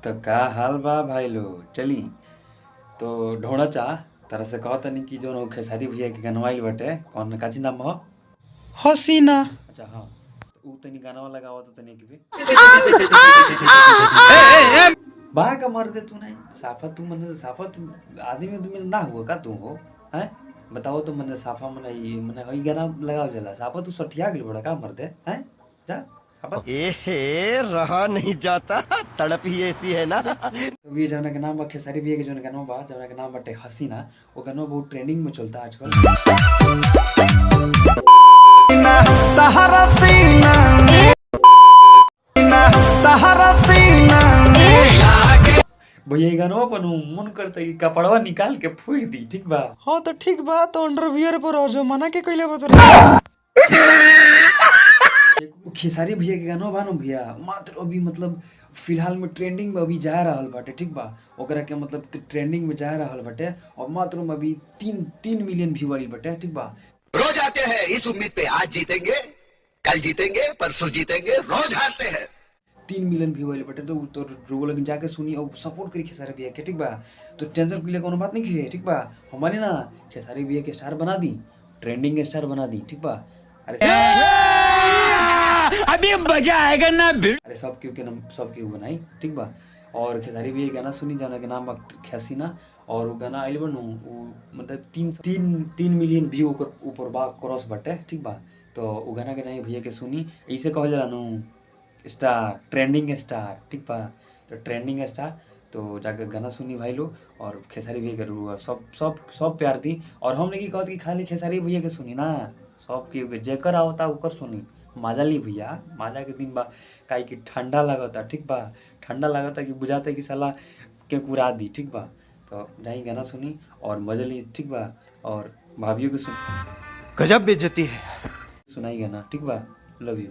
तो का हाल बा भाई लोग चली तो ढोड़ा चा तरह से कहा तनी कि जो खेसारी भैया के गनवाइल बटे कौन काची नाम हो। हसीना। अच्छा हाँ तो ऊ तनी गाना लगावा तो तनी के बा का मर दे तू नहीं साफा तू मन साफा तू आदमी तुम ना हुआ का तू हो हैं बताओ तो मन साफा मन हई गाना लगाव जला साफा तू सठिया गेल बड़ा का मर दे हैं जा साफा एहे रहा नहीं जाता तड़प ही ऐसी है ना। तो ये जौना के नाम बा खेसारी भैया के जौना गाना बा जौना के नाम बाटे हसीना वो गाना बहुत ट्रेंडिंग में चलता आजकल। तहरा सीना तहरा सीना भैया ये गाना अपन मन करता कि कपड़वा निकाल के फूक दी ठीक बा। हाँ तो ठीक बा तो अंडरवियर पर हो जो मना के कइले बता। खेसारी भैया के गाना बा न भैया मात्र अभी मतलब फिलहाल में ट्रेंडिंग में अभी जा रहल बाटे ठीक बा ओकरा के मतलब ट्रेंडिंग में जा रहल बाटे और मात्र में अभी 3 मिलियन व्यू आइल बाटे ठीक बा। रोज आते हैं इस उम्मीद पे आज जीतेंगे कल जीतेंगे परसों जीतेंगे रोज हारते हैं 3 मिलियन व्यू आइल बाटे तो रोग लगिन जाके सुनी और सपोर्ट करी खेसारी भैया के ठीक बा। तो टेंशन के लिए कोनो बात नहीं है ठीक बा हमारे ना खेसारी भैया के स्टार बना दी ट्रेंडिंग स्टार बना दी ठीक बा। अरे अभी मजा आएगा ना। अरे सब क्यों बनाई ठीक बा। और खेसारी भी गाना सुनी जाना के नाम बा हसीना और वो गाना आइल बनू वो मतलब 3 मिलियन व्यू ओकर ऊपर बा क्रॉस बटे ठीक बा। तो वो गाना के जाई भैया के सुनी ऐसे कहल जाला नु स्टार ट्रेंडिंग स्टार ठीक बा। तो ट्रेंडिंग स्टार तो जाकर गाना सुनी भाई लो और खेसारी भैया के सब प्यार दी और हमने की कहत कि खाली खेसारी भैया के सुनी ना सब के जेकर आवता ओकर सुनी मजा ली भैया मजा के दिन बा काहे कि ठंडा लगता ठीक बा ठंडा लगता कि बुझाता कि साला के कुरा दी ठीक बा। तो जाई गाना सुनी और मजा ली ठीक बा और भाभियों के सुन गजब बेइज्जती है। सुनाई गाना ठीक बा लव यू।